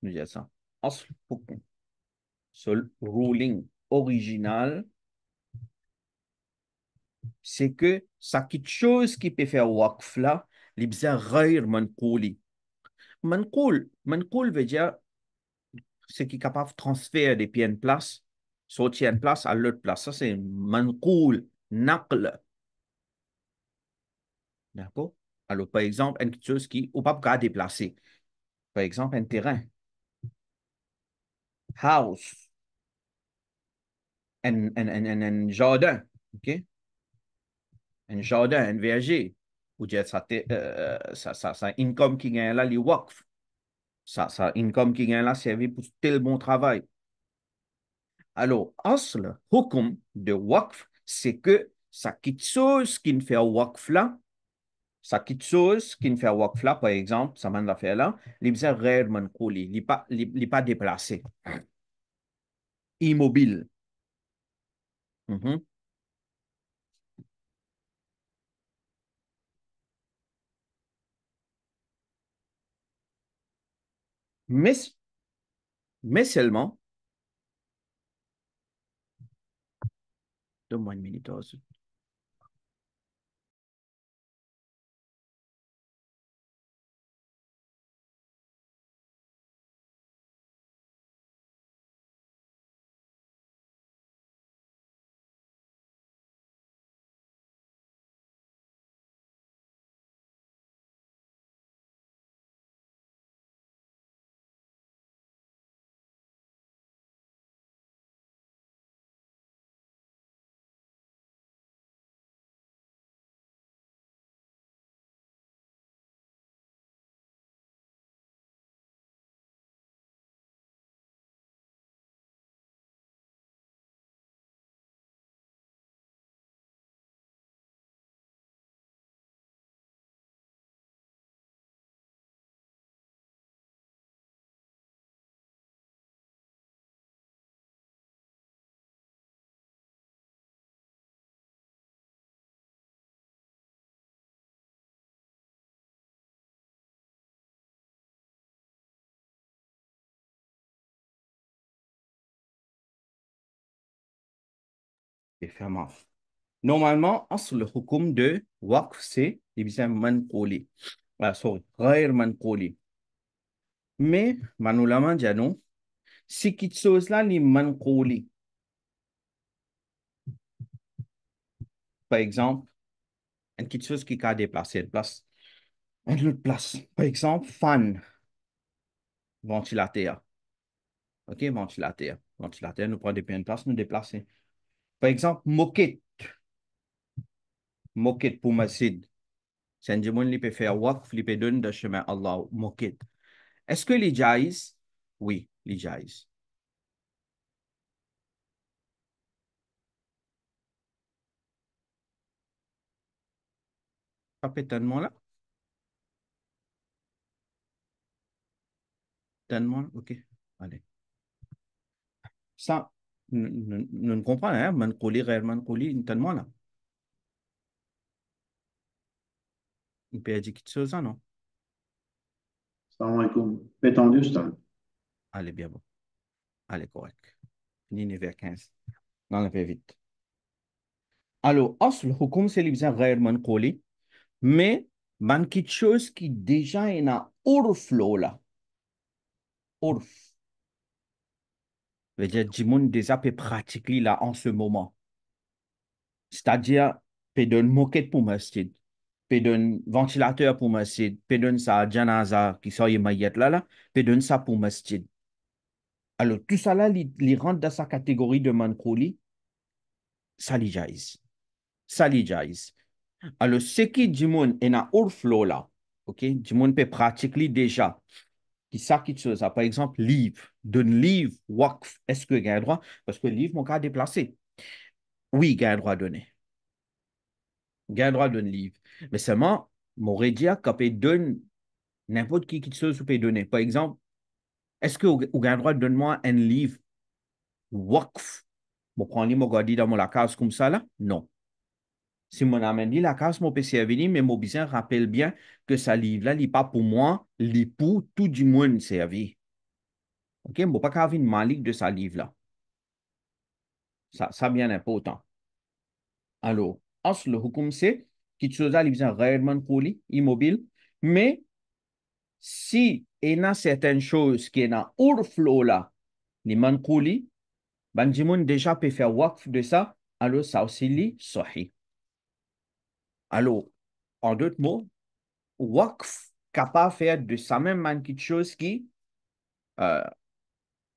Nous disons ça. أصل حكم. Ce ruling original, c'est que ça quelque chose qui peut faire waqf là, il besoin غير منقولي. منقول veut dire ce qui est capable de transférer des pieds en place, sortir en place à l'autre place. Ça, c'est manqul, naql. D'accord? Alors, par exemple, une chose qui n'est pas déplacer. Par exemple, un terrain, house, un jardin, OK? Un jardin, un verger. Ou dire ça income qui gagne là, les waqf. Ça income qui gagne là, servi pour tel bon travail. Alors, asl, hukum de waqf, c'est que ça quitte chose qui ne fait waqf là, ça quitte chose qui ne fait waqf là, par exemple, ça m'a fait là, il est réellement cool, il n'est pas déplacé, immobile. Mhm. Mais, mais seulement, donne-moi une minute aussi. Et ferme. Normalement, asl le hukum de waqf, c'est il est manquli. Ah, sorry, غير manquli. Mais, manulaman dit non, si quelque chose là, il est manquli. Par exemple, une petite chose qui a déplacé une place. Une autre place. Par exemple, fan, ventilateur. OK, ventilateur. Ventilateur, nous prenons des pieds de place, nous déplacer. Par exemple, moquette. Moquette pour masjid. C'est un démon qui peut faire waqf, qui peut donner de chemin à Allah. Moquette. Est-ce que les jaïs? Oui, les jaïs. Pas tellement là? Tellement, OK. Allez. Ça, nous ne comprenons, hein? Manquli, غير manquli, tellement là. Il peut dire quelque chose, hein, non? Salam alaikum. Étendu, Ustaz. Allez, bien bon. Allez, correct. Fini vers 15. Non, on fait vite. Alors, أصل الحكم c'est اللي بيسمى غير منقولي mais Ben, quelque chose qui déjà est en overflow là. Urf. Veut dire, du monde déjà peut pratiquer là en ce moment. C'est-à-dire, peut donner moquette pour masjid, peut donner ventilateur pour masjid, peut donner ça janaza qui sort mayet là, peut donner ça pour masjid. Alors, tout ça là, il rentre dans sa catégorie de mankouli, ça li jaiz. Ça li jaiz. Alors, ce qui du monde est en overflow là, ok, du monde peut pratiquer déjà. Qui ça qui chose, par exemple, livre, donne livre, waqf, est-ce que il y a un droit? Parce que livre, mon cas déplacé. Oui, il y a un droit donné. Il y a un droit de donner livre. Mais seulement, mon dire quand il donne n'importe qui chose, vous peut donner. Par exemple, est-ce que vous avez un droit de donner moi un livre waqf? Bon, prendre mon gars dans la case comme ça là? Non. Si mon amène dit la case, mon PC est venu, mais mon bien rappelle bien que ce livre-là, il n'est pas pour moi, il est pour tout du monde servi. OK? Je ne peux pas avoir une malique de ce livre-là. Ça bien important. Alors, as le hukum c'est quelque chose à livre réellement poli, immobile, mais si il y a certaines choses qui sont en overflow là, les mankouli, ben, du monde déjà peut faire waqf de ça, alors ça aussi li sahih. Alors, en d'autres mots, waqf capable de faire de ça même man quelque chose qui euh,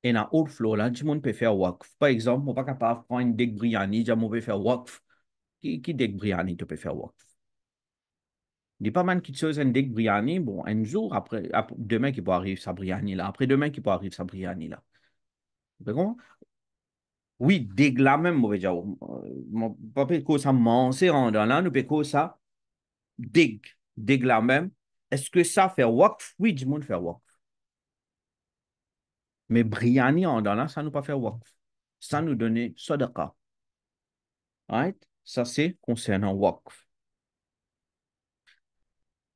est en overflow là, du monde peut faire waqf. Par exemple, on n'est pas capable de prendre une dek briani, dire on peut faire waqf. Qui dek briani tu peux faire waqf? Il n'y a pas mal de choses, un dek briani, bon, un jour demain qui peut arriver sa briani là, après-demain qui peut arriver sa briani là. D'accord? Oui, dès là même, mauvais dire. Pas que ça mange en dans là, nous peut ça dès là même. Est-ce que ça fait waqf? Oui, du monde fait waqf. Mais briani en dans là, ça nous pas fait waqf. Ça nous donne sadaqa. Right? Ça, c'est concernant waqf.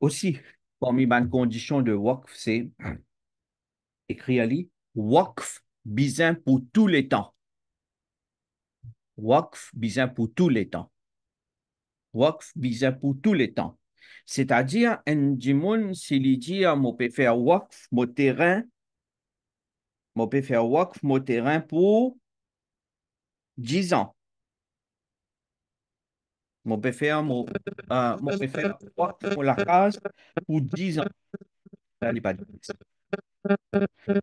Aussi, parmi les conditions de waqf, c'est écrit ali, waqf bizin pour tous les temps. Waqf bizin pour tous les temps. Waqf bizin pour tous les temps. C'est-à-dire, un dimoun, s'il dit, moi, peut faire waqf, mon terrain, moi, peut faire waqf, mon terrain pour 10 ans. Moi, peut faire, moi, peut faire waqf pour la case pour 10 ans. Ça, n'est pas dit.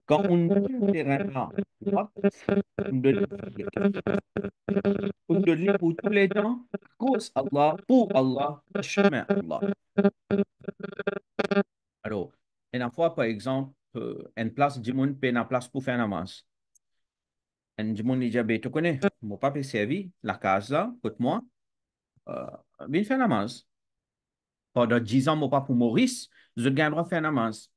Quand on dit le terrain là, waqf, on donne pour tous les temps, cause Allah, pour Allah, chemin Allah. Alors, une fois, par exemple, une place, du monde paie une place pour faire namaz. Un du monde dit, ben, tu connais, mon papa est servi, la case là, écoute-moi, euh, viens faire namaz. Pendant 10 ans, mon papa pour Maurice, je gagne droit de faire namaz.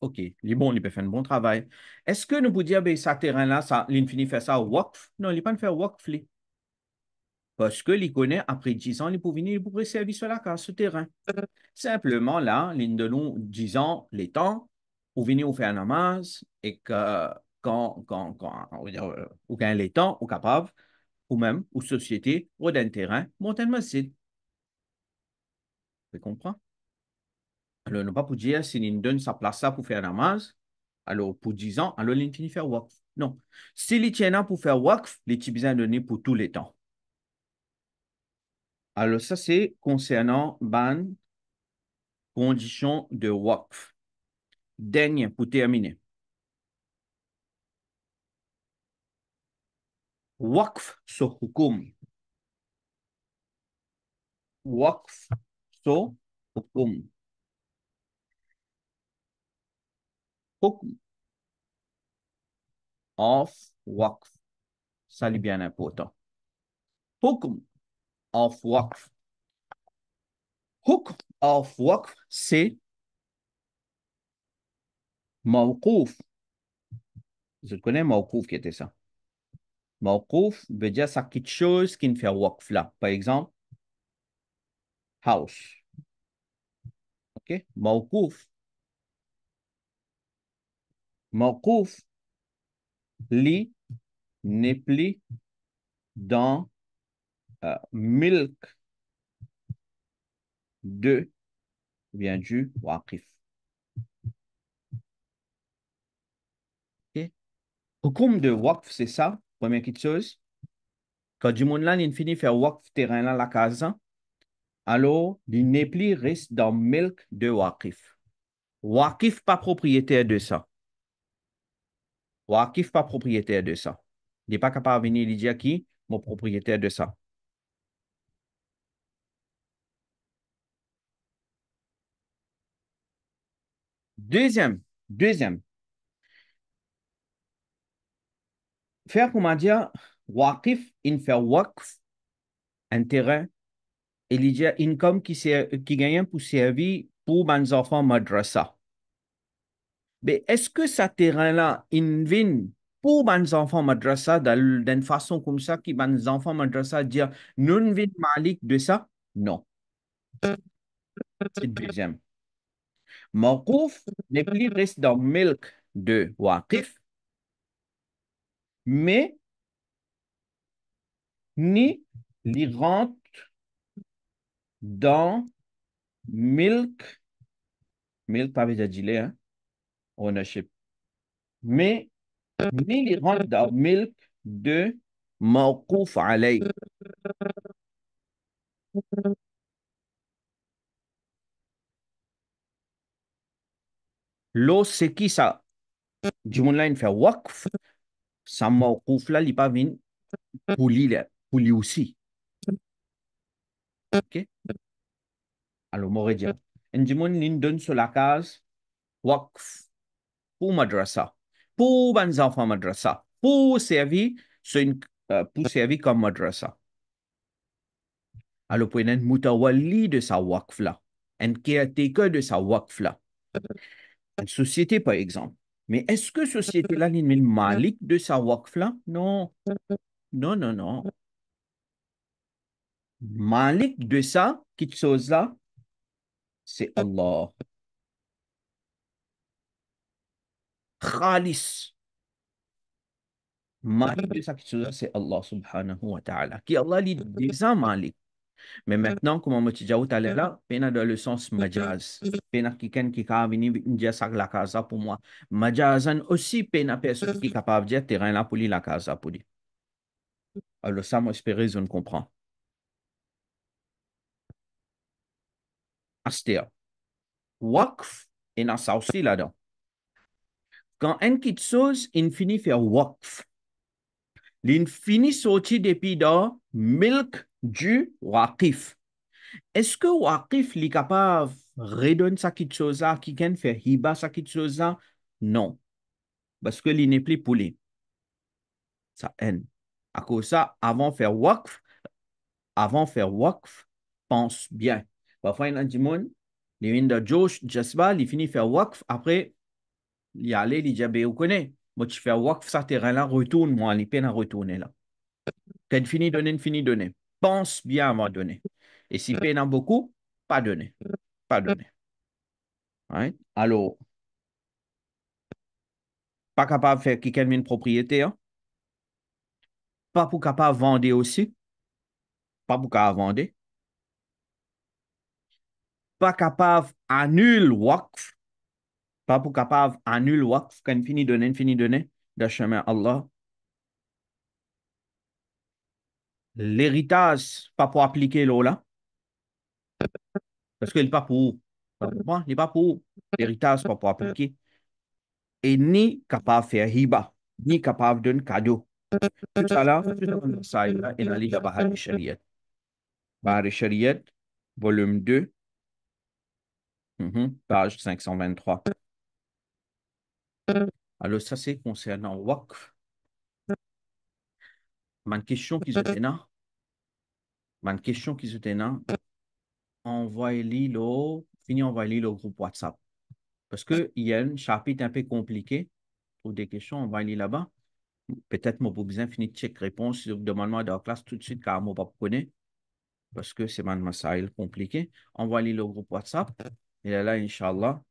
OK, il est bon, il peut faire un bon travail. Est-ce que nous pouvons dire, ben, ça terrain-là, ça, il finit faire ça waqf? Non, il ne pas faire waqf, lui. Parce que il connaît, après 10 ans, il peut venir, il pourrait servir sur la case, ce terrain. Simplement, là, l'une de nous, disons, les temps, où venir ou faire namaz, et que on va dire, ou quand les temps, ou capable, ou même, ou société, ou d'un terrain, monter un masjid. Tu comprends? Alors, non pas pour dire, si il donne sa place là pour faire namaz, alors pour 10 ans, alors il finit faire waqf. Non. Si il tient là pour faire waqf, il est besoin donner pour tous les temps. Alors, ça, c'est concernant ban condition de waqf. Dernier, pour terminer. Waqf so hukum. Waqf so hukum. Hukum of waqf. Ça, c'est bien important. Hukum of waqf. Hukum of waqf, c'est mawqouf. Je connais mawqouf qui était ça. Mawqouf veut dire ça quelque chose qui ne fait waqf là. Par exemple, house. OK? Mawqouf. Mawqouf, li n'est plus dans milk de vient du waqif. OK? Hukum de waqf, c'est ça, première petite chose. Quand du monde là, il finit faire waqf terrain là, la casa, alors, l'inépli reste dans milk de waqif. Waqif pas propriétaire de ça. Waqif pas propriétaire de ça. Il n'est pas capable de venir lui dire qui, mon propriétaire de ça. Deuxième, faire comment dire, waqif, il fait waqf, un terrain, et il dit income qui gagne pour servir pour mes enfants madrasa. Mais est-ce que ce terrain-là, il vient pour mes enfants madrasa d'une façon comme ça, que mes enfants madrasa disent, nous ne vient malik de ça? Non, c'est le deuxième. Mawquf n'est plus reste dans milk de waqif, mais ni li rentre dans milk pas veut dire gilet, hein, ownership, mais ni li rentre dans milk de mawquf alay. L'eau, c'est qui ça? Du monde là, il fait waqf, ça mawquf là, il pas venu pour lui aussi. OK? Alors, m'aurait dit, un du monde, il donne sur la case waqf pour madrasa, pour les enfants madrasa, pour servir comme madrasa. Alors, pour un mutawali de sa waqf là, un caretaker de sa waqf là, une société par exemple. Mais est-ce que société là, il est malik de sa waqf là? Non, non, non, non. Malik de ça, quelque chose là, c'est Allah. Khalis. Malik de ça, quelque chose là, c'est Allah subhanahu wa ta'ala. Qui Allah dit déjà Malik. Mais maintenant, comme on m'a dit tout à l'heure, là, pena dans le sens majaz. Pena quelqu'un qui a venu dire ça la casa pour moi. Majazan aussi, pena personne qui est capable de dire terrain là pour lui la casa pour lui. Alors ça, moi, espérer, je ne comprends. Astéa. Waqf, et dans ça aussi là-dedans. Quand un qui chose, il finit faire waqf. Il finit sortir depuis dans milk du waqif. Est-ce que Waqif est capable de redonner ça quelque chose là, qui can faire hiba ça quelque chose là? Non, parce que il n'est plus pour lui. Ça haine. À cause de ça, avant de faire waqf, pense bien. Parfois, il y a du monde, il vient de Josh, Jasba, il finit de faire waqf, après, il y a allé, il dit, ben, vous connaissez, moi, tu fais waqf, ça terrain là, retourne, moi, il peine à retourner là. Quand il finit de donner. Pense bien avant de donner. Et si peine a beaucoup, pas donner. Pas donner. Right? Alors, pas capable de faire quelqu'un une propriété, hein? Pas pour capable de vendre aussi, pas pour capable de vendre, pas capable d'annuler waqf, pas pour capable d'annuler waqf quand fini donner, de chemin Allah. L'héritage, pas pour appliquer l'eau là, parce qu'il n'est pas pour, il n'est pas pour, l'héritage, pas pour appliquer, et ni capable de faire hiba, ni capable de donner cadeau. Tout ça là, ça il a dans le Bahar Shariat. Bahar Shariat, volume 2, page 523. Alors, ça, c'est concernant Waqf. Ma question qui se tenait, ma question qui se tenait, envoyez-le au groupe WhatsApp. Parce qu'il y a un chapitre un peu compliqué pour des questions, envoyez-le là-bas. Peut-être moi, pour besoin finir de check réponse, demande-moi dans la classe tout de suite, car moi, pas connaître, parce que c'est un masail compliqué. Envoyez-le au groupe WhatsApp. Et là, Inch'Allah,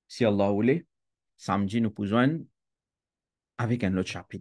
si Allah voulait, samedi, nous pouvons avec un autre chapitre.